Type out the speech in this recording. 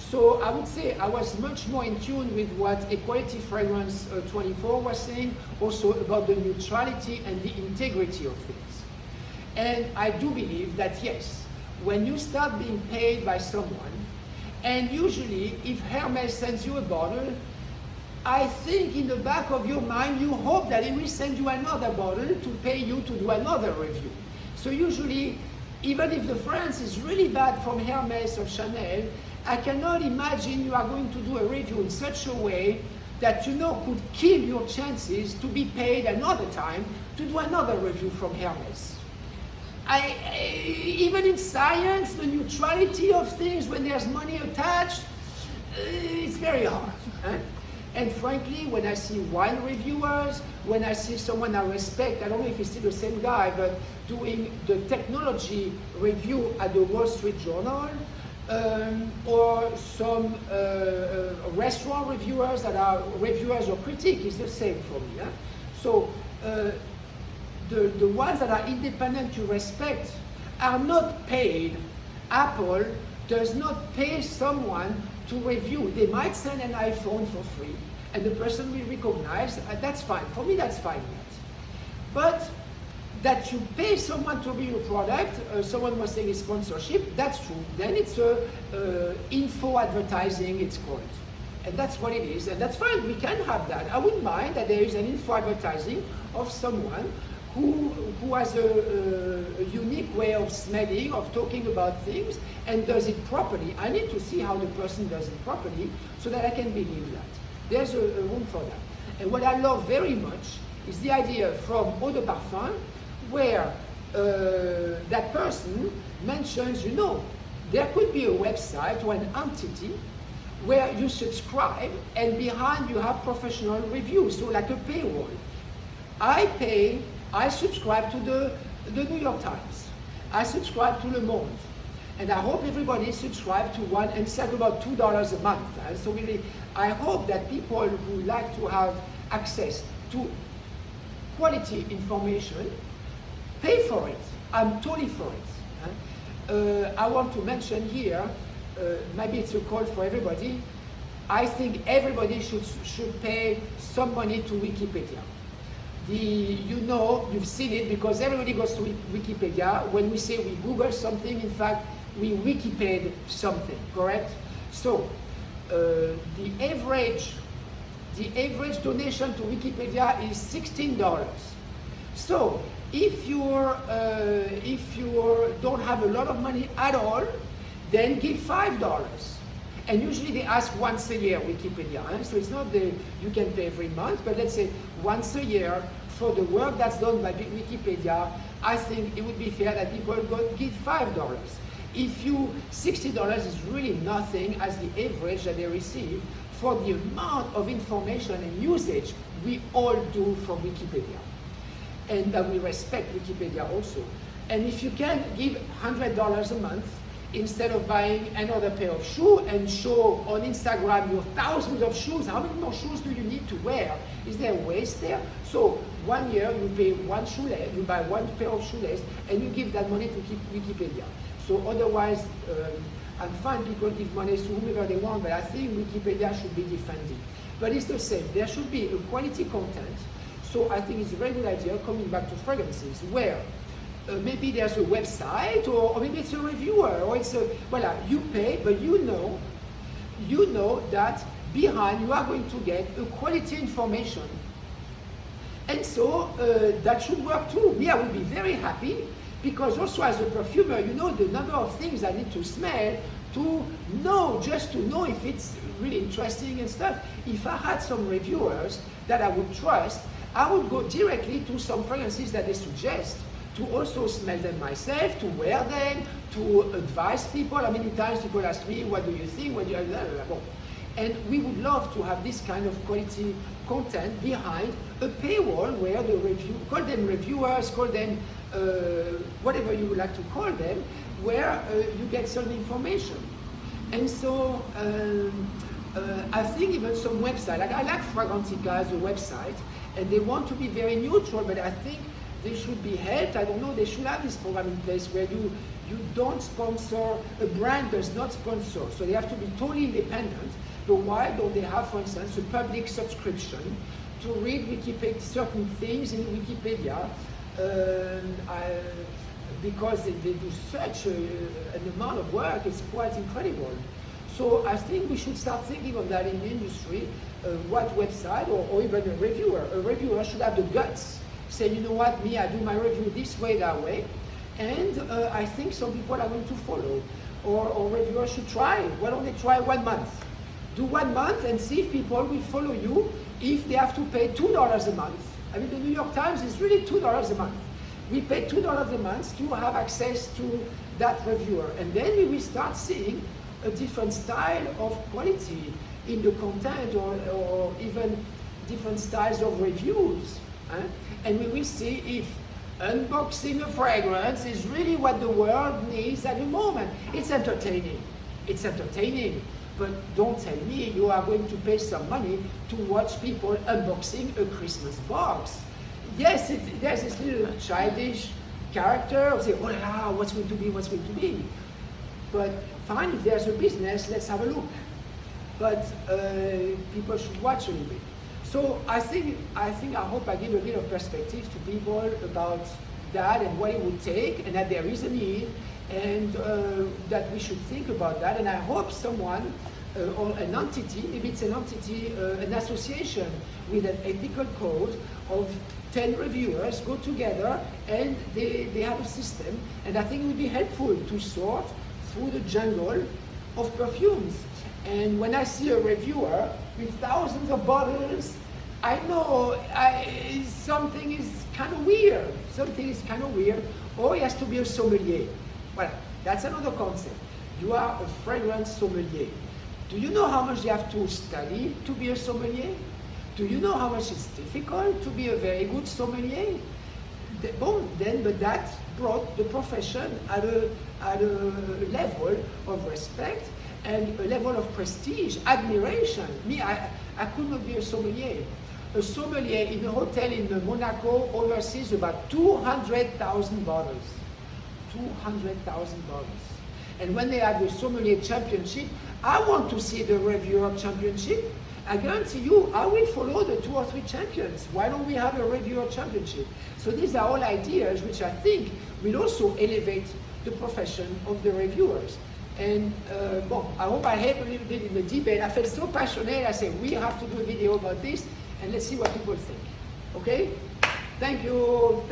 So I would say I was much more in tune with what Equality Fragrance 24 was saying, also about the neutrality and the integrity of things. And I do believe that yes, when you start being paid by someone, and usually if Hermes sends you a bottle, I think in the back of your mind you hope that it will send you another bottle to pay you to do another review. So usually, even if the fragrance is really bad from Hermes or Chanel, I cannot imagine you are going to do a review in such a way that you know could kill your chances to be paid another time to do another review from Hermes. Even in science, the neutrality of things when there's money attached, it's very hard. And frankly, when I see wine reviewers, when I see someone I respect, I don't know if it's still the same guy, but doing the technology review at the Wall Street Journal, or some restaurant reviewers that are reviewers or critics, is the same for me. So the ones that are independent you respect are not paid. Apple does not pay someone to review. They might send an iPhone for free and the person will recognize, that's fine. For me, that's fine. But that you pay someone to review your product, someone was saying it's sponsorship, that's true. Then it's info advertising, it's called. And that's what it is, and that's fine, we can have that. I wouldn't mind that there is an info advertising of someone who has a unique way of smelling, of talking about things, and does it properly. I need to see how the person does it properly so that I can believe that. There's a room for that. And what I love very much is the idea from Eau de Parfum, where that person mentions, you know, there could be a website or an entity where you subscribe and behind you have professional reviews, so like a paywall. I subscribe to the New York Times. I subscribe to Le Monde. And I hope everybody subscribe to one, and it's like about $2 a month. And so really, I hope that people who like to have access to quality information pay for it. I'm totally for it. I want to mention here, maybe it's a call for everybody. I think everybody should pay some money to Wikipedia. You know, you've seen it because everybody goes to Wikipedia. When we say we Google something, in fact, we Wikipedia something, correct? So the average donation to Wikipedia is $16. So if you don't have a lot of money at all, then give $5. And usually they ask once a year Wikipedia. So it's not you can pay every month, but let's say once a year for the work that's done by Wikipedia. I think it would be fair that people give $5. If $60 is really nothing as the average that they receive for the amount of information and usage we all do from Wikipedia. And that we respect Wikipedia also. And if you can give $100 a month, instead of buying another pair of shoes and show on Instagram your thousands of shoes, how many more shoes do you need to wear? Is there waste there? So 1 year you pay one shoelace, you buy one pair of shoelace, and you give that money to Wikipedia. So otherwise, I'm fine, people give money to whomever they want, but I think Wikipedia should be defended. But it's the same, there should be a quality content. So I think it's a very good idea, coming back to fragrances, where maybe there's a website, or maybe it's a reviewer, or it's you pay, but you know that behind you are going to get a quality information. And so that should work too. Me, I would be very happy, because also as a perfumer, you know the number of things I need to smell to know, just to know if it's really interesting and stuff. If I had some reviewers that I would trust, I would go directly to some fragrances that they suggest, to also smell them myself, to wear them, to advise people. How many times people ask me, what do you think, what do you think? And we would love to have this kind of quality content behind a paywall where call them reviewers, call them whatever you would like to call them, where you get some information. And so I think even some website, I like Fragrantica as a website, and they want to be very neutral, but I think they should be helped. I don't know, they should have this program in place where You don't sponsor, a brand does not sponsor, so they have to be totally independent. But why don't they have, for instance, a public subscription to read Wikipedia, certain things in Wikipedia, because they do such an amount of work, it's quite incredible. So I think we should start thinking of that in the industry, what website, or even a reviewer should have the guts, say, you know what, me, I do my review this way, that way, and I think some people are going to follow, or reviewers should try. Why don't they try 1 month? Do 1 month and see if people will follow you if they have to pay $2 a month. I mean, the New York Times is really $2 a month. We pay $2 a month to have access to that reviewer, and then we will start seeing a different style of quality in the content, or even different styles of reviews. And we will see if unboxing a fragrance is really what the world needs at the moment. It's entertaining. It's entertaining. But don't tell me you are going to pay some money to watch people unboxing a Christmas box. Yes, there's this little childish character of saying, oh la la, what's going to be, what's going to be. But fine, if there's a business, let's have a look. But people should watch a little bit. So I hope I give a bit of perspective to people about that and what it would take, and that there is a need, and that we should think about that. And I hope someone or an entity, maybe it's an entity, an association with an ethical code of 10 reviewers go together and they have a system. And I think it would be helpful to sort through the jungle of perfumes. And when I see a reviewer with thousands of bottles, I know something is kind of weird. Something is kind of weird. Or he has to be a sommelier. Well, that's another concept. You are a fragrance sommelier. Do you know how much you have to study to be a sommelier? Do you know how much it's difficult to be a very good sommelier? But that brought the profession at a level of respect and a level of prestige, admiration. Me, I could not be a sommelier. A sommelier in a hotel in Monaco oversees about 200,000 bottles. 200,000 bottles. And when they have the sommelier championship, I want to see the reviewer championship. I guarantee you, I will follow the 2 or 3 champions. Why don't we have a reviewer championship? So these are all ideas which I think will also elevate the profession of the reviewers. And I hope I helped a little bit in the debate. I felt so passionate, I said, we have to do a video about this, and let's see what people think. Okay? Thank you.